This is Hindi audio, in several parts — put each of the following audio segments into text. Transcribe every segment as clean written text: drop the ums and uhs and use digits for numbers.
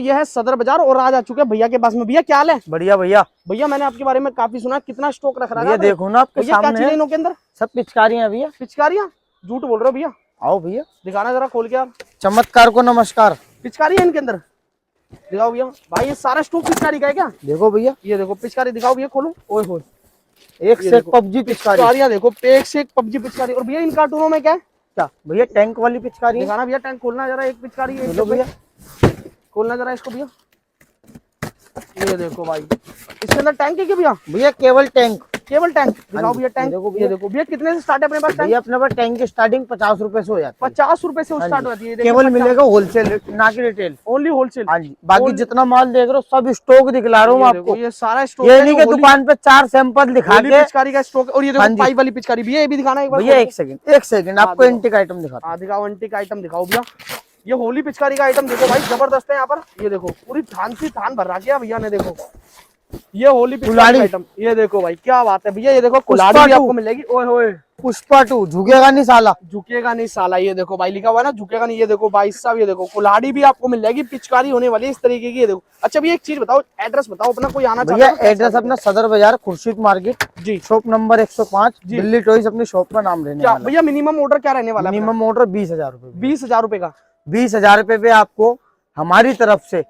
ये है सदर बाजार और आज आ चुके हैं भैया के पास में। भैया क्या हाल है? बढ़िया भैया। भैया मैंने आपके बारे में काफी सुना, कितना स्टॉक रख रहा है? देखो ना आपके भैया क्या सामने चीजें इनों के अंदर? सब पिचकारियां भैया। पिचकारियां? झूठ बोल रहे हो भैया। आओ भैया दिखाना जरा खोल के आप। चमत्कार को नमस्कार। पिचकारी है इनके अंदर? दिखाओ भैया। भाई ये सारा स्टॉक पिचकारी का है क्या? देखो भैया, ये देखो पिचकारी दिखाओ भैया, खोलो। ओए होए, एक से एक पबजी पिचकारी। पिचकारियां देखो, एक से एक पबजी पिचकारी। और भैया इन कार्टूनों में क्या है? क्या भैया? टैंक वाली पिचकारी। दिखाना भैया, टैंक खोलना जरा। एक पिचकारी है, चलो भैया खोलना जरा इसको भैया। ये देखो भाई, इसके अंदर टैंक है क्या भैया? भैया केवल टैंक, केवल टैंक। दिखाओ भैया टैंक। ये देखो भैया, कितने से स्टार्ट है अपने पास टैंक? भैया अपने पास टैंक की स्टार्टिंग 50 रुपए से हो जाती है। 50 रुपए से स्टार्ट होती है। केवल मिलेगा होलसेल, ना कि रिटेल। Only wholesale. हाँ जी, बाकी जितना माल देख रहे हो सब स्टॉक दिखला रहा हूँ आपको। ये सारा स्टॉक, ये नहीं कि दुकान पे 4 सैंपल दिखा के पिचकारी का स्टॉक। और ये देखो पाइप वाली पिचकारी भैया, ये भी दिखाना एक बार भैया। एक सेकंड आपको एंटीक आइटम दिखाता हूं। दिखाओ, एंटीक आइटम दिखाओ भैया। ये होली पिचकारी का आइटम देखो भाई, जबरदस्त है यहाँ पर। ये देखो पूरी थान सी थान भर रखी है भैया ने। देखो ये होली पिचकारी आइटम, ये देखो भाई क्या बात है भैया। ये देखो कुल्हाड़ी भी आपको मिलेगी। ओए होए, पुष्पा 2 झुकेगा नहीं साला। झुकेगा नहीं साला। ये देखो भाई लिखा हुआ है ना, झुकेगा नहीं। ये देखो भाई साहब, ये देखो कुल्हाड़ी भी आपको मिल जाएगी। पिचकारी होने वाली है इस तरीके की। ये देखो। अच्छा भैया एक चीज बताओ, एड्रेस बताओ अपना, कोई आना भैया एड्रेस अपना सदर बाजार खुर्शीद मार्केट जी, शॉप नंबर 105 दिल्ली टॉयज अपनी शॉप का नाम रहने वाला। भैया मिनिमम ऑर्डर क्या रहने वाला? मिनिमम ऑर्डर 20,000 रुपए। 20,000 रुपए का। 20,000 रुपए पे आपको हमारी तरफ से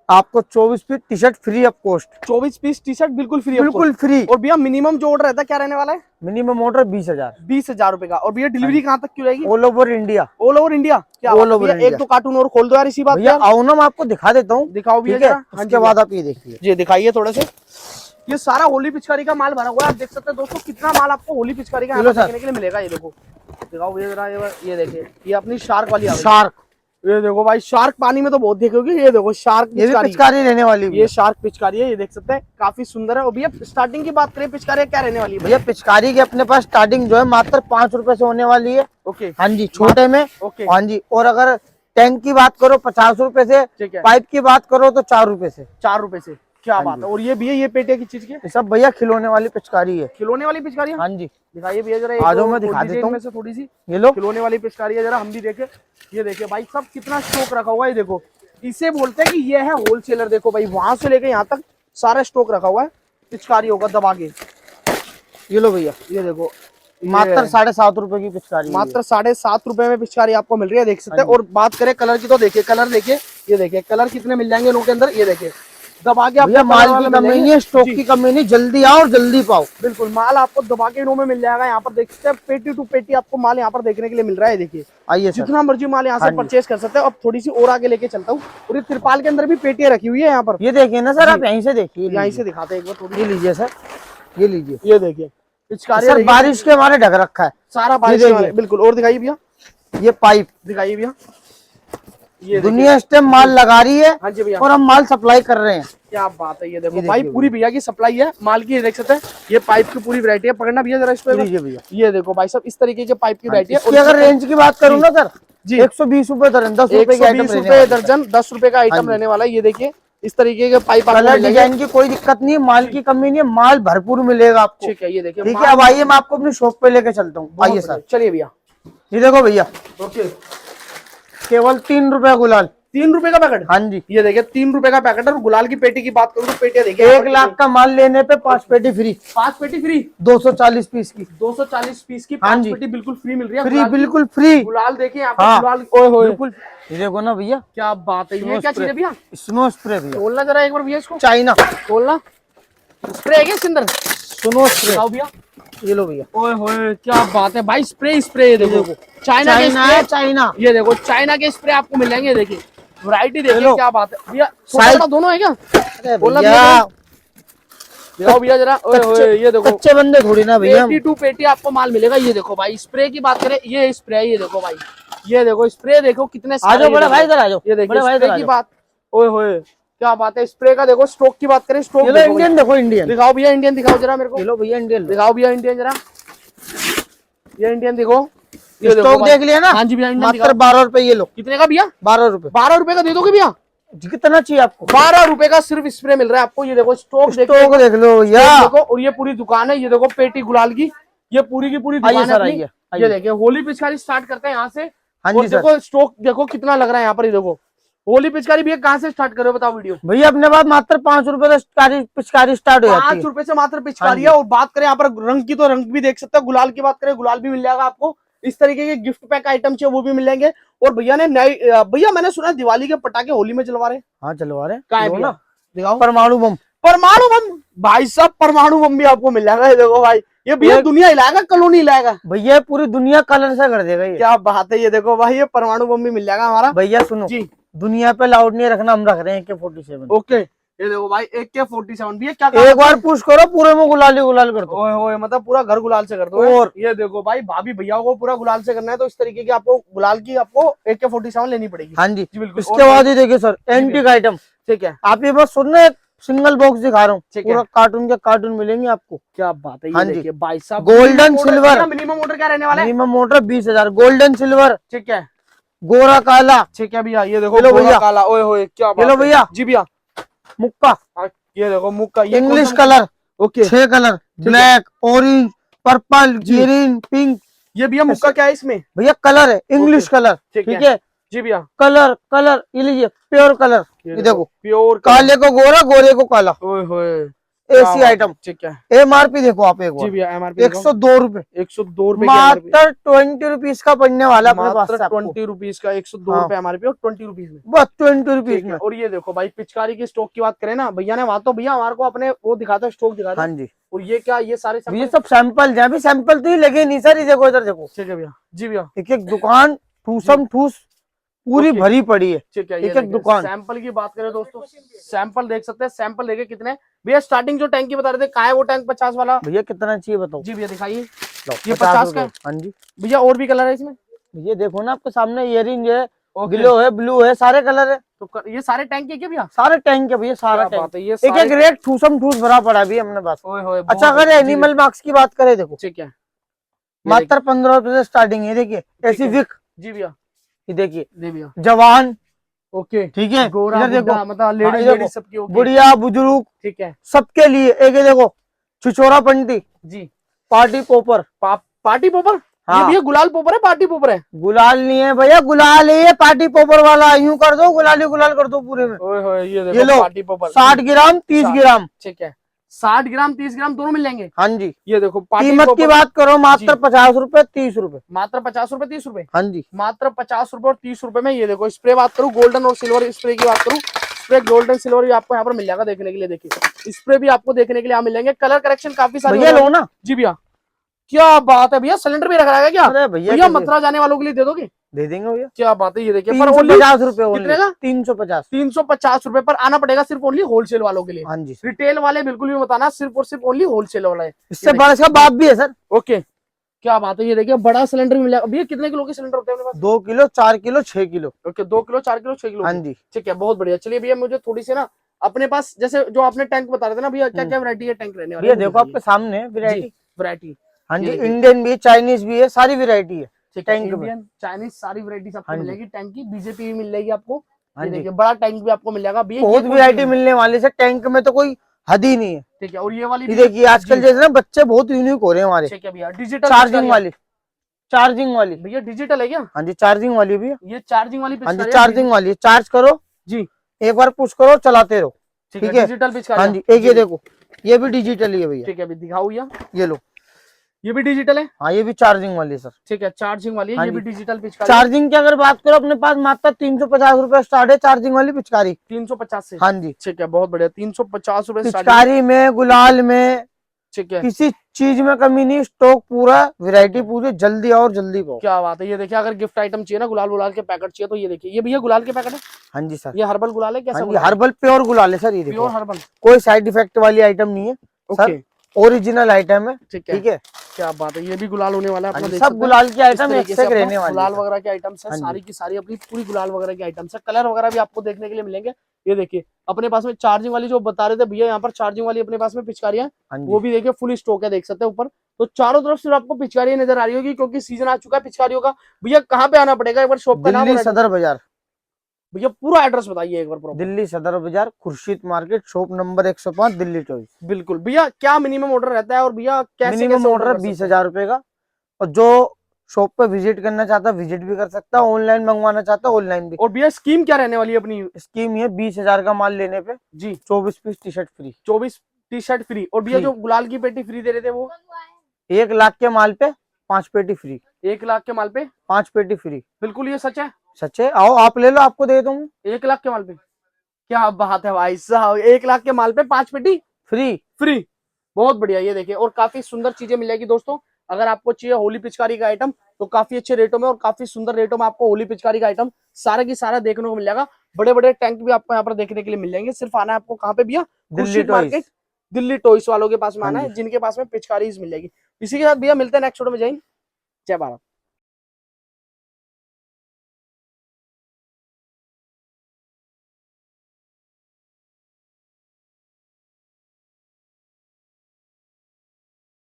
आपको 24 piece T shirt free of cost. 24 piece T shirt बिल्कुल फ्री। बिल्कुल फ्री। और भैया मिनिमम जो ऑर्डर रहता है क्या रहने वाला है? Minimum order 20,000। 20,000 रुपए का। और भैया डिलीवरी कहाँ तक की रहेगी? All over India. All over India. क्या ऑल ओवर इंडिया। एक तो कार्टून और खोल दो यार इसी बात भैया। आओ ना, मैं आपको दिखा देता हूँ। दिखाओ भैया, उसके बाद आप ये देखिए। जी दिखाइए थोड़े से। ये सारा होली पिचकारी का माल भरा हुआ है। आप देख सकते हैं दोस्तों, कितना माल आपको होली पिचकारी का देखने के लिए मिलेगा। ये देखो, दिखाओ भैया जरा। ये देखिए, ये अपनी शार्क वाली शार्क। ये देखो भाई, शार्क पानी में तो बहुत देखोगे। ये देखो शार्क पिचकारी रहने वाली। ये शार्क पिचकारी है, ये देख सकते हैं, काफी सुंदर है। और भैया स्टार्टिंग की बात करें, पिचकारी क्या रहने वाली है? भैया पिचकारी की अपने पास स्टार्टिंग जो है मात्र 5 रुपए से होने वाली है। ओके। हाँ जी, छोटे में। ओके। हाँ जी। और अगर टैंक की बात करो 50 रुपए से, पाइप की बात करो तो 4 रुपए से। 4 रुपए से। क्या बात है। और ये भैया, ये पेटिया की चीज की सब भैया खिलौने वाली पिचकारी है। खिलौने वाली पिचकारी? हाँ जी, दिखाइए भैया जरा। आ जाओ, मैं दिखा देता हूँ से थोड़ी सी। ये लो खिलौने वाली पिचकारी है, जरा हम भी देखे। ये देखिए भाई, सब कितना स्टॉक रखा हुआ है। ये देखो, इसे बोलते हैं कि ये है होलसेलर। देखो भाई, वहां से लेके यहाँ तक सारा स्टॉक रखा हुआ है पिचकारी होगा दबा के। ये लो भैया, ये देखो मात्र 7.5 रुपए की पिचकारी। मात्र 7.5 रुपए में पिचकारी आपको मिल रही है, देख सकते हैं। और बात करें कलर की तो देखिए, कलर देखिए। ये देखिए कलर कितने मिल जाएंगे इनके अंदर। ये देखिए दबा के आपको माल की कमी नहीं है, स्टॉक की कमी नहीं। जल्दी आओ और जल्दी पाओ। बिल्कुल, माल आपको दबा के इनों में मिल जाएगा। यहाँ पर देख सकते हैं, पेटी टू पेटी आपको माल यहाँ पर देखने के लिए मिल रहा है। देखिए आइए, जितना मर्जी माल यहाँ से परचेज कर सकते हैं। अब थोड़ी सी और आगे लेके चलता हूँ। और ये तिरपाल के अंदर भी पेटियां रखी हुई है यहाँ पर। ये देखिए ना सर, आप यहीं से देखिए। यहीं से दिखाते हैं एक बार थोड़ी। ये लीजिए सर, ये लीजिए। ये देखिए पिचकारी सर बारिश के हमारे ढक रखा है सारा, बारिश के। बिल्कुल। और दिखाइए भैया, ये पाइप दिखाइए भैया। ये दुनिया इस टाइम माल लगा रही है। हाँ जी भैया, और हम माल सप्लाई कर रहे हैं। क्या बात है। ये देखो भाई, पूरी भैया की सप्लाई है माल की। देख सकते हैं, ये पाइप की पूरी वैरायटी है। पकड़ना भैया जरा इसको। भैया ये देखो भाई सब, इस तरीके के पाइप की वैरायटी है। और अगर रेंज की बात करूँ ना सर जी, 120 रुपए दर्जन, 10 रुपए दर्जन, 10 रुपए का आइटम रहने वाला है। ये देखिए इस तरीके के पाइप। कलर डिजाइन की कोई दिक्कत नहीं है, माल की कमी नहीं है, माल भरपूर मिलेगा आपको। ठीक है, ये देखिए। ठीक है, अब आइए मैं आपको अपनी शॉप पे लेके चलता हूँ। आइए सर, चलिए भैया। ये देखो भैया, ओके, केवल 3 रुपए गुलाल। 3 रुपए का पैकेट? हाँ जी। ये देखिए 3 रुपए का पैकेट है। और गुलाल की पेटी की बात करूँ तो पेटियां देखिए, 1 लाख का माल लेने पे 5 पेटी फ्री। 5 पेटी फ्री, 240 पीस की। 240 पीस की 5 पेटी बिल्कुल फ्री मिल रही है। फ्री, बिल्कुल फ्री। गुलाल देखिए यहाँ पर। गुलाल ओए होए, बिल्कुल। ये देखो ना भैया, क्या बात है। ये क्या चीज है भैया? स्नो स्प्रे भैया। खोलना जरा एक बार भैया इसको। चाइना खोलना। स्प्रे है क्या इसके अंदर? Snow spray. भैया, ये लो भैया। ओए होए, क्या बात है भाई। स्प्रे, स्प्रे देखो, चाइना के स्प्रे। चाइना, ये देखो चाइना के स्प्रे आपको मिल जाएंगे। देखिए वैरायटी देखिए, क्या बात है भैया। छोटा दोनों है क्या? दिखाओ भैया जरा। ये देखो, कच्चे बंदे थोड़ी ना भैया। पेटी टू पेटी आपको माल मिलेगा। ये देखो भाई, स्प्रे की बात करें, ये स्प्रे है। ये देखो भाई, ये देखो स्प्रे देखो कितने आ जाओ बड़े भाई, इधर आ जाओ। ये देखिए स्प्रे की बात। ओए होए, क्या बात है। स्प्रे का देखो, स्टॉक की बात करें, स्टॉक इंडियन देखो, इंडियन दिखाओ भैया। इंडियन दिखाओ जरा मेरे को। लो भैया, इंडियन दिखाओ भैया, इंडियन जरा। ये इंडियन देखो, ये स्टॉक देख लिया ना। हाँ जी भैया, मात्र 12 रुपए। ये लो। कितने का भैया? 12 रुपए। 12 रुपए का दे दोगे भैया? कितना चाहिए आपको? 12 रुपए का सिर्फ स्प्रे मिल रहा है आपको। ये देखो स्टॉक देख लो भैया। देखो, और ये पूरी दुकान है। ये देखो पेटी गुलाल की, ये पूरी की पूरी दुकान है। ये देखिए होली पिचकारी स्टार्ट करते हैं यहाँ से। हाँ जी सर। देखो स्टॉक देखो कितना लग रहा है यहाँ पर। ये देखो होली पिचकारी भैया कहाँ से स्टार्ट करो बताओ वीडियो। भैया अपने पास मात्र 5 रुपए से पिचकारी स्टार्ट हो जाती है। 5 रुपए से मात्र पिचकारी है। और बात करें यहाँ पर रंग की तो रंग भी देख सकते हो, गुलाल की बात करें गुलाल भी मिल जाएगा आपको। इस तरीके के गिफ्ट पैक आइटम चाहिए वो भी मिल जाएंगे। और भैया ने नई भैया मैंने सुना दिवाली के पटाखे होली में चलवा रहे। हाँ चलवा रहे कहाँ है ना, भैया दिखाओ। परमाणु बम। परमाणु बम भाई साहब, परमाणु बम भी आपको मिल जाएगा। ये देखो भाई, ये भैया दुनिया हिलाएगा कॉलोनी हिलाएगा भैया, पूरी दुनिया कलर से कर देगा ये। क्या बात है। ये देखो भाई ये परमाणु बम भी मिल जाएगा हमारा। भैया सुनो जी, दुनिया पे लाउड नहीं रखना, हम रख रहे हैं AK-47। ओके ये देखो भाई AK-47 भी है। क्या एक बार पुश करो पूरे में गुलाल गुलाल कर दो। ओए ओए मतलब पूरा घर गुलाल से कर दो। और ये देखो भाई भाभी भैया को पूरा गुलाल से करना है तो इस तरीके की आपको गुलाल की आपको AK-47 लेनी पड़ेगी। हाँ जी बिल्कुल। इसके बाद ही देखिए सर एंटीक आइटम। ठीक है, आप ये बस सुन रहे, एक सिंगल बॉक्स दिखा रहा हूँ, ठीक है। पूरा कार्टून के कार्टून मिलेंगे आपको। क्या बात है। हाँ ये जी। देखिए भाई साहब, गोल्डन सिल्वर। मिनिमम ऑर्डर क्या रहने वाला है? Minimum motor 20,000। गोल्डन सिल्वर, ठीक है, गोरा काला, ठीक है भैया। ये देखो ये लो गोरा भैया। काला, ओए होए क्या ये बात लो है। भैया। जी भैया। मुक्का, ये देखो मुक्का, ये English colour, okay 6 colour, black, orange, purple, green, pink. ये भैया मुक्का क्या है इसमें? भैया कलर है, इंग्लिश कलर। ठीक ठीक है जी भैया। कलर, कलर ये लीजिए प्योर कलर। ये देखो प्योर काले को गोरा, गोरे को काला। ओए होए एसी आइटम। ठीक है। MRP देखो आप एक जी बार, भैया MRP 102 रुपए। 102 रुपए मात्र 20 रुपीज का पड़ने वाला अपने पास मात्र से आपको। 20 रुपीज का 102 हाँ। रुपए MRP और 20 रुपीज में। बस 20 रुपीज ठीक है। में। और ये देखो भाई पिचकारी की स्टॉक की बात करें ना भैया ने, वहां तो भैया हमारे को अपने वो दिखाता है स्टॉक दिखाता हाँ है। जी और ये क्या, ये सारे ये सब सैंपल हैं, अभी सैंपल तो ही लगे नहीं सर। ये देखो इधर देखो, ठीक है भैया। जी भैया। एक एक दुकान ठूसम ठूस पूरी ओके। भरी पड़ी है। ठीक है। एक एक दुकान। सैंपल की बात करें दोस्तों, सैंपल देख सकते हैं। सैंपल देखे कितने भैया। स्टार्टिंग जो टैंक की बता रहे थे, कहाँ है वो टैंक 50 वाला? भैया कितना चाहिए बताओ। जी भैया दिखाइए। लो, ये 50 का है। हाँ जी भैया और भी कलर है इसमें? ये देखो ना आपके सामने, इयरिंग है, ग्लो है, ब्लू है, सारे कलर है। तो ये सारे टैंक है क्या भैया? सारे टैंक है भैया, सारा क्या बात टैंक। है। ये एक एक रेट ठूसम ठूस भरा पड़ा भी हमने पास। ओए होए अच्छा अगर एनिमल मार्क्स की बात करें देखो, ठीक है मात्र 15 रुपए से स्टार्टिंग है। देखिए ऐसी विक, जी भैया। ये देखिए जी भैया। जवान, ओके ठीक है गोरा इधर देखो, बुड्ढा, मतलब लेडीज हाँ, लेडीज सबकी ओके। बुढ़िया बुजुर्ग ठीक है सबके लिए। एक ये देखो छिछोरा पंटी, जी। पार्टी पोपर। पार्टी पोपर? हाँ। ये भैया गुलाल पोपर है पार्टी पोपर है? गुलाल नहीं है भैया, गुलाल है पार्टी पोपर वाला। यूं कर दो, गुलाल ही गुलाल कर दो पूरे में। ओए होए ये ये देखो लो पार्टी पोपर 60 ग्राम 30 ग्राम। ठीक है 60 ग्राम 30 ग्राम दोनों मिल जाएंगे। हाँ जी। ये देखो पार्टी कीमत की पोपर बात करो मात्र जी। 50 रुपए 30 रुपए। मात्र 50 रुपए 30 रुपए। हाँ जी मात्र 50 रुपए और 30 रुपए में। ये देखो स्प्रे बात करूँ, गोल्डन और सिल्वर स्प्रे की बात करूँ, स्प्रे गोल्डन सिल्वर भी आपको यहाँ पर मिल जाएगा देखने के लिए। देखिए स्प्रे भी आपको देखने के लिए यहाँ मिलेंगे। कलर करेक्शन काफी सारे भैया लो ना। जी भैया। क्या बात है भैया, सिलेंडर भी रख रहा है क्या? अरे भैया भैया मथुरा जाने वालों के लिए दे दोगे? दे देंगे भैया। क्या बात है। ये देखिए पर 350 रुपए कितने का? 350। 350 रुपए पर आना पड़ेगा सिर्फ ओनली होलसेल वालों के लिए। हाँ जी रिटेल वाले बिल्कुल भी बताना, सिर्फ और सिर्फ ओनली होलसेल वाला है। इससे बड़ा इसका बाप भी है सर। ओके क्या बात है। ये देखिए बड़ा सिलेंडर मिल जाएगा भैया। कितने किलो के सिलेंडर होते हैं अपने पास? 2 kilo 4 kilo 6 kilo. Okay 2 kilo 4 kilo 6 kilo. हाँ जी ठीक है बहुत बढ़िया। चलिए भैया मुझे थोड़ी सी ना अपने पास, जैसे जो आपने टैंक बता रहे थे ना भैया, क्या क्या वैरायटी है टैंक रहने वाली? भैया देखो आपके सामने वैरायटी। वैरायटी हाँ जी इंडियन भी चाइनीज भी है, सारी वैरायटी है ठीक है। टैंक में। इंडियन चाइनीज सारी वैरायटी आपको हाँ जी। मिलेगी। टैंक की बीजेपी भी मिल जाएगी आपको। हाँ ये जी देखिए बड़ा टैंक भी आपको मिल जाएगा भैया। बहुत वैरायटी मिलने वाली है टैंक में, तो कोई हद ही नहीं है। ठीक है। और ये वाली ये देखिए आजकल जैसे ना बच्चे बहुत यूनिक हो रहे हैं हमारे। ठीक है भैया। डिजिटल चार्जिंग वाली, चार्जिंग वाली भैया डिजिटल है क्या? हाँ जी चार्जिंग वाली भी है। ये चार्जिंग वाली हाँ जी पिचकारी चार्जिंग वाली, चार्ज करो जी, एक बार पुश करो चलाते रहो। ठीक ठीक है है डिजिटल पिचकारी। हाँ जी एक ये देखो, ये भी डिजिटल ही है भैया। ठीक है अभी दिखाओ भैया। ये लो, ये भी डिजिटल है। हाँ ये भी चार्जिंग वाली है सर। ठीक है चार्जिंग वाली है। हाँ ये जी। भी डिजिटल पिचकारी। चार्जिंग की अगर बात करो अपने पास मात्र 350 रुपए स्टार्ट है चार्जिंग वाली पिचकारी। 350 से? हाँ जी ठीक है बहुत बढ़िया। 350 रुपए पिचकारी में, गुलाल में, ठीक है। किसी चीज में कमी नहीं। स्टॉक पूरा, वैरायटी पूरी, जल्दी और जल्दी पाओ। क्या बात है। ये देखिए अगर गिफ्ट आइटम चाहिए ना, गुलाल गुलाल के पैकेट चाहिए तो ये देखिए। ये भैया गुलाल के पैकेट है? हाँ जी सर। ये हर्बल गुलाल है कैसा? हाँ जी हर्बल प्योर गुलाल है सर। ये देखो प्योर हर्बल, कोई साइड इफेक्ट वाली आइटम नहीं है सर, ओरिजिनल आइटम है। ठीक है। ठीक है क्या बात है। ये भी गुलाल होने वाला है अपना, देख सब सकते हैं। गुलाल की इस आइटम तरीके एक से से अपना रहने वाली गुलाल है। वगैरह के आइटम्स है, हाँ जी। सारी की सारी अपनी पूरी गुलाल वगैरह के आइटम्स है। कलर वगैरह भी आपको देखने के लिए मिलेंगे। ये देखिए अपने पास में चार्जिंग वाली जो बता रहे थे भैया, यहाँ पर चार्जिंग वाली अपने पास में पिचकारियां, हाँ जी वो भी देखिए फुल स्टॉक है, देख सकते हैं ऊपर। तो चारों तरफ सिर्फ आपको पिचकारियां नजर आ रही होगी क्योंकि सीजन आ चुका है पिचकारियों का। भैया कहाँ पे आना पड़ेगा एक बार शॉप का नाम? दिल्ली सदर बाजार। भैया पूरा एड्रेस बताइए एक बार प्रॉपर। दिल्ली सदर बाजार, Khurshid market, shop number 105, Delhi 24। बिल्कुल। भैया क्या मिनिमम ऑर्डर रहता है और भैया कैसे मिनिमम ऑर्डर 20,000 रुपए का, और जो शॉप पे विजिट करना चाहता विजिट भी कर सकता, ऑनलाइन मंगवाना चाहता ऑनलाइन भी। और भैया स्कीम क्या रहने वाली है अपनी? स्कीम ये 20,000 का माल लेने पे जी 24 piece T shirt free. 24 T shirt free. और भैया फ्री। जो गुलाल की पेटी फ्री दे रहे थे वो? 1 लाख के माल पे 5 पेटी फ्री। 1 लाख के माल पे 5 पेटी फ्री। बिल्कुल ये सच है? सच है, आओ आप ले लो, आपको दे दूंगा 1 लाख के माल पे? क्या बात है भाई साहब, 1 लाख के माल पे 5 पेटी फ्री। फ्री। बहुत बढ़िया, ये देखिए। और काफी सुंदर चीजें मिल जाएगी दोस्तों। अगर आपको चाहिए होली पिचकारी का आइटम तो काफी अच्छे रेटों में और काफी सुंदर रेटों में आपको होली पिचकारी का आइटम सारा की सारा देखने को मिल जाएगा। बड़े बड़े टैंक भी आपको यहाँ पर देखने के लिए मिल जाएंगे। सिर्फ आना है आपको कहाँ पे भैया? Delhi Khurshid toys. Market, Delhi toys वालों के पास में हाँ आना जी। है, जिनके पास में पिचकारी मिल जाएगी। इसी के साथ भैया मिलते हैं नेक्स्ट वीडियो में। जय हिंद, जय भारत।